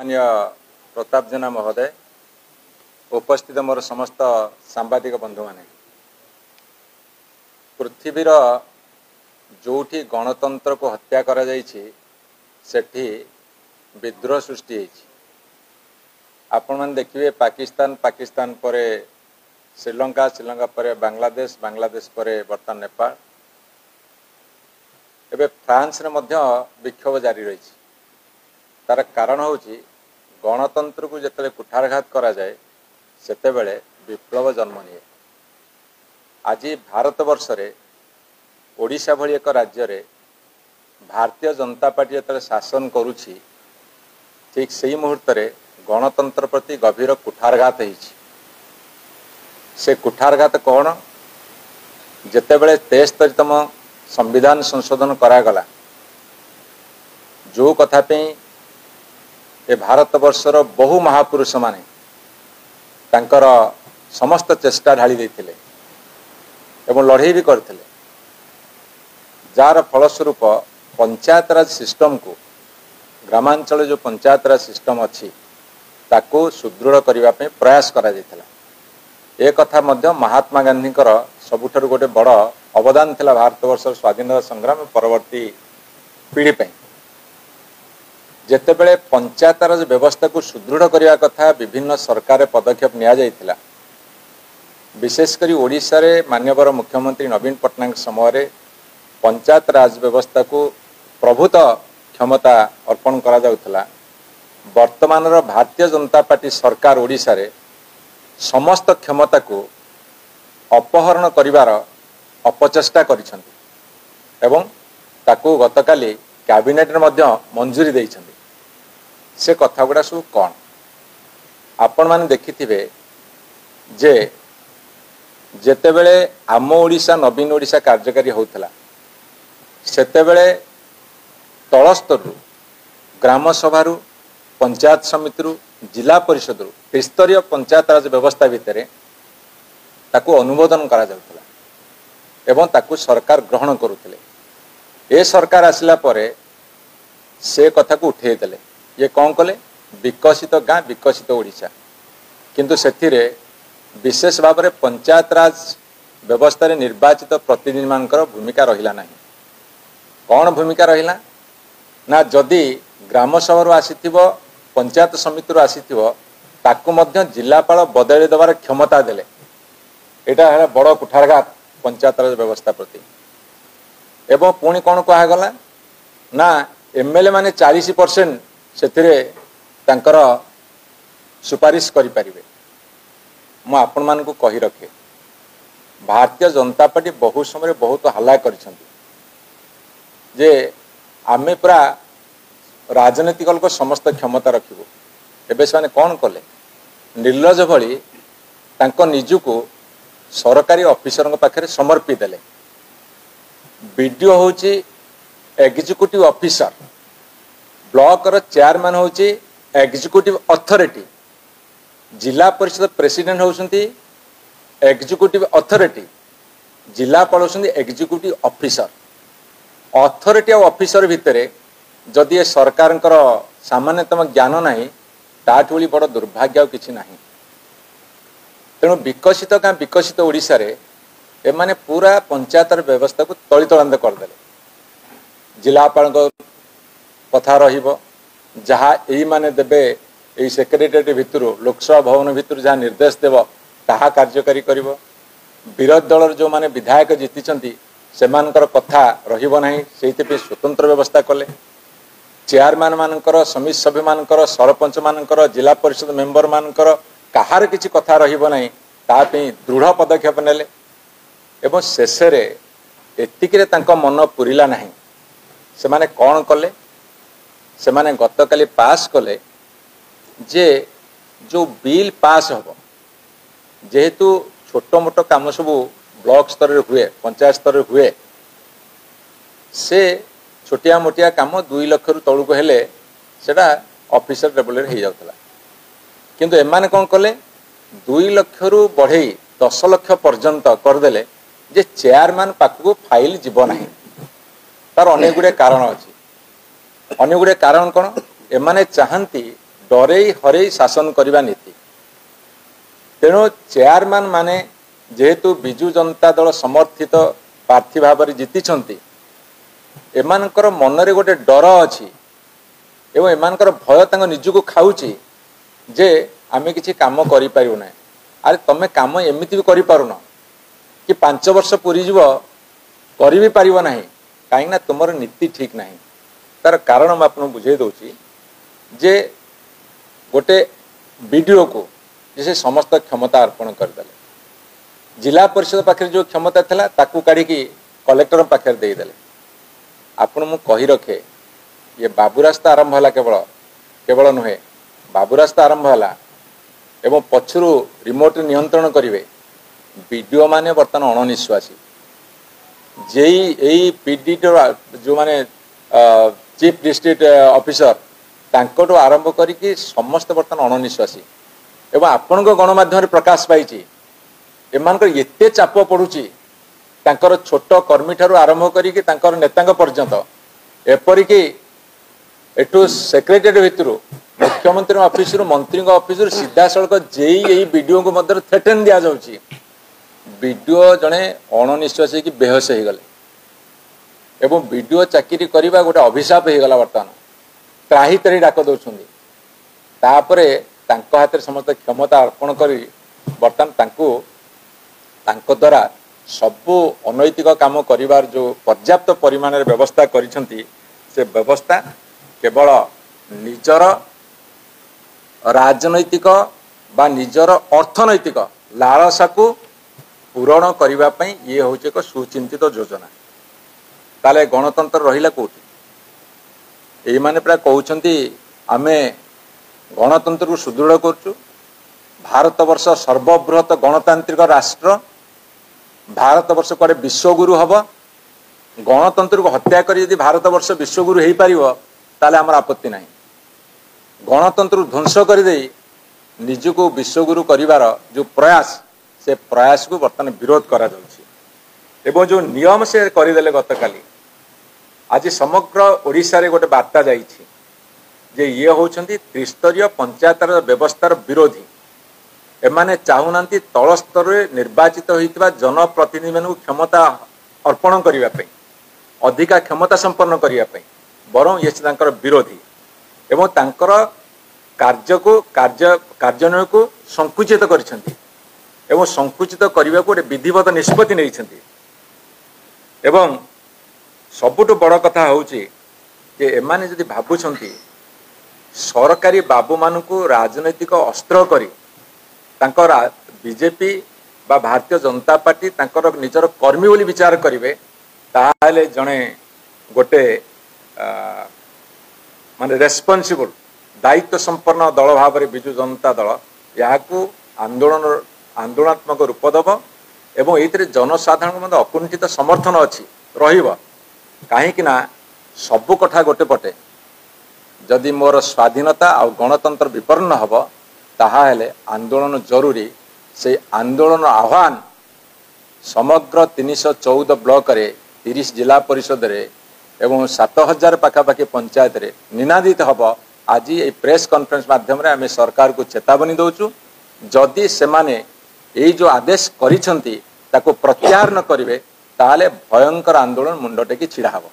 माननीय प्रताप जेना महोदय उपस्थित मोर समस्त सांबादिक बंधु माने पृथ्वीर जोठी गणतंत्र को हत्या करा जाइछि सेठी विद्रोह सृष्टि होइछि। आपण मान देखिए पाकिस्तान परे श्रीलंका परे बांग्लादेश परे बर्तमान नेपाल एबे फ्रांस रे मध्य विक्षोभ जारी रही। तार कारण होछि गणतंत्र को जिते कुठारघात करा जाए सेते बेले विप्लव जन्म निए। आज भारत वर्ष रे ओडिशा भली एक राज्य रे भारतीय जनता पार्टी जिते शासन करुछि ठीक सही मुहूर्त रे गणतंत्र प्रति गभीर कुठारघात होइछि। से कुठारघात कौन जिते बेले 73तम संविधान संशोधन करागला जो कथा पे ए भारत वर्षर बहु महापुरुष माने तांकर समस्त चेष्टा ढाली देथिले एवं लड़ाई भी करथिले, जार फलस्वरूप पंचायत राज सिस्टम को ग्रामांचल जो पंचायत राज सिस्टम अच्छी ताको सुदृढ़ करने पे प्रयास करा जायथिला। ए कथा मध्य महात्मा गांधी सबुठारु गोटे बड़ अवदान थिला भारत वर्ष स्वाधीनता संग्राम परवर्ती पीढ़ी पे। जेतेबेले पंचायत राज व्यवस्था को सुदृढ़ करने कथा विभिन्न सरकार पदक्षेप निया जायथिला। विशेषकर ओडिशा रे माननीय मुख्यमंत्री नवीन पट्टनायक समय पंचायत राज व्यवस्था को प्रभुत क्षमता अर्पण करा जाउथला। वर्तमान भारतीय जनता पार्टी सरकार ओडिशा रे समस्त क्षमता को अपहरण करिवार अपचेष्टा करिसंती एवं ताकू गतकाली कैबिनेट मध्य मंजूरी देइछंती। से कथा गुड़ा सब कौन आपण माने देखिथिबे जे जेतेबेले आम ओडिशा नवीन ओडिशा कार्यकारी होउथला सेतेबेले तलस्तर ग्राम सभारू पंचायत समिति जिला परिषद त्रिस्तरीय पंचायत राज व्यवस्था भितर ताकू अनुमोदन करा जाउथला एवं ताकू सरकार ग्रहण करुथिले। ए सरकार आसिला परे से कथा को उठे देले ये कौन कले विकसित गाँ विकसित ओडिशा, किंतु सेथिरे विशेष भाव में पंचायत राज व्यवस्था रे निर्वाचित प्रतिनिधि मानकर भूमिका रहिला नहीं। कौन भूमिका रहिला ना जदि ग्राम सभा आसीथिबो पंचायत समिति आसीथिबो ताकू मध्य जिलापाल बदली देवार क्षमता देले। एटा है बड़ कुठारघात पंचायत राज व्यवस्था प्रति। एवं पुणी कौन कहगला ना एमएलए माने 40% सेथिरे तांकर सुपारिश करि परिबे। मु आपण मान को कहि रखे भारतीय जनता पार्टी बहु समय बहुत हल्ला करिसंती जे आमे पूरा राजनीतिक को समस्त क्षमता रखिबो। एबे से कौन कले निर्लज भली तांको निजु को सरकारी ऑफिसर पाखे समर्पी देले। बीडीओ होची एग्जीक्यूटिव ऑफिसर, ब्लॉक रो चेयरमैन होची executive authority, zilla parishad president होउसंती एग्जीक्यूटिव अथॉरिटी, जिलापाल होउसंती एग्जीक्यूटिव ऑफिसर। अथॉरिटी और ऑफिसर भितरे जदि ए सरकार सामान्यतम ज्ञान नहीं ताठ भली बड़ दुर्भाग्य किछि नहीं। तेणु विकसित गाँ विकसित ओडिशा रे एमाने पूरा पंचायत व्यवस्था को तलितलांत करदेले। जिलापाल कथा रहिबो जहाँ यही माने देबे यही सेक्रेटेरिएट भितर लोकसभा भवन भितर जहाँ निर्देश देव ताहा कार्यकारी करिवो। विरोधी दल जो माने विधायक जीतिचंती सेमानकर कथा रहिबो नाही, सेहिते पे स्वतंत्र व्यवस्था कले। चेयरमैन मानकर समिति सभ्य मानकर सरपंच मानकर जिला परिषद मेंबर मानकर कहार किछि कथा रहिबो नाही ता पे दृढ़ पदक्षेप नेले। एवं शेष एतिकिरे तांको मन पुरिला नाही। से माने कौन कले से माने गतकाली पास कले जे जो बिल पास हम जेहेतु छोट मोट काम सब ब्लॉक स्तर हुए पंचायत स्तर हुए से छोटिया मोटिया काम 2 लाख रु तलू हेले सेटा ऑफिसर लेवल हो जाता। किंतु एमाने कौन कले 2 लाख रु बढ़े 10 लाख पर्यंत करदेले जे चेयरमैन पाखु फाइल जीव नाही। तार अनेक गुड़े कारण अच्छी। अनेक गुड़े कारण कौन एमाने चाहती डरई हरई शासन करने नीति। तेणु चेयरमैन माने जेहेतु बिजु जनता दल समर्थित प्रार्थी भाव में जीति एमानकर मनरे गोटे डर अच्छी एवं एमानकर भय तांको निजको खाऊची जे आमे किछि काम करि पारिउ ना। अरे तमे काम एमिति भी करि पारुन कि 5 वर्ष पूरी जीव करि भी पारिबो नाही काहेकि ना तुमर नीति ठीक नाही। तार कारण मैं आपको बुझे दूची जे गोटे बीडीओ को जैसे समस्त क्षमता अर्पण करदेले, जिला परिषद पाखे जो क्षमता था ताकू काढ़ी कलेक्टर पाखे देदेले। आपण मु कही रखे ये बाबू रास्ता आरंभ है केवल केवल नुहे बाबू रास्ता आरंभ है एवं पछरु रिमोट नियंत्रण करेंगे बीडीओ माने बर्तमान अणनिश्वासी जेई पीडी जो माने चीफ डिस्ट्रिक्ट ऑफिसर तांकोटो आरंभ करी समस्त बर्तमान अणनिश्वासी एवं आपण गणमाध्यम प्रकाश पाई एमानकर एते चाप पड़ुची तांकर छोट कर्मी ठारू आरंभ करी तांकर नेतांग पर्यंत एपरिक एठू सेक्रेटेरिएट भितर मुख्यमंत्री ऑफिस मंत्री ऑफिस सीधा सड़क जेई वीडियो को मध्य थ्रेटेन दि जाउची। वीडियो जड़े अणनिश्वासी की बेहोश हो गले एवं वीडियो चाकरी करने गोटे अभिशाप हो गला। बर्तमान त्राही त्राही डाक दौरान तापरे तांको हाथ में समस्त क्षमता अर्पण कर बर्तमान द्वारा सबू अनैतिक काम करिवार जो पर्याप्त परिमाण व्यवस्था करिसेंती से व्यवस्था केवल निजर राजनैतिक बा निजर अर्थनैतिक लालसा को पूरण करने ये हूँ एक सुचिंतित योजना। ताले गणतंत्र रहिला कोठी एमाने प्राय कहउछंती आमे गणतंत्र को सुदृढ़ करचु। भारत वर्ष सर्वबृहत गणतांत्रिक राष्ट्र भारत वर्ष कुआडे विश्वगुरु हब गणतंत्र को हत्या करी यदि भारत वर्ष विश्वगुरु हो पारिबो ताले हमर आपत्ति नहीं। गणतंत्र ध्वंस कर दे निजको विश्वगुरु करिवार जो प्रयास से प्रयास को बर्तमान विरोध करा जाउछि एवं जो नियम से करदेले गतकाली आज समग्र ओडिशा रे गोटे वार्ता जाइछि जे ये होउछंती त्रिस्तरीय पंचायतर व्यवस्थार विरोधी। एमाने चाहुनांती तल स्तर में निर्वाचित होइतबा जनप्रतिनिधि मानू क्षमता अर्पण करिवा पई अधिका क्षमता संपन्न करिवा पई बरं ये तांकर विरोधी एवं तांकर कार्यान्वयन को संकुचित करिसेंती एवं संकुचित करने को विधिवत निष्पत्ति नहीं। एवं सबुठ बड़ कथा होउची जे एमाने जदि भाबुछंती सरकारी बाबू मानू राजनैतिक अस्त्र करी तांकर बीजेपी बा भारतीय जनता पार्टी तांकर निजर कर्मी बोली विचार करेंगे ताहले जड़े गोटे माने रेस्पॉन्सिबल दायित्व संपन्न दल भाव में बिजु जनता दल या आंदोलनात्मक रूप दब एवं ये जनसाधारण अकुंठित समर्थन अच्छी कहीं सबु कथा गोटे पटे जदि मोर स्वाधीनता और गणतंत्र विपन्न हब ताहाले आंदोलन जरूरी। से आंदोलन आह्वान समग्र 314 ब्लॉक रे 30 जिला परिषद रे एवं 7000 पाखापाखि पंचायत रे निनादित हब। आज ये प्रेस कॉन्फ्रेंस माध्यम रे आमे सरकार को चेतावनी दौचु जदि सेमाने यही जो आदेश करिसेंती ताको प्रत्याहार न करिवे ताहाले भयंकर आंदोलन मुंडटेकी छिड़ा हब।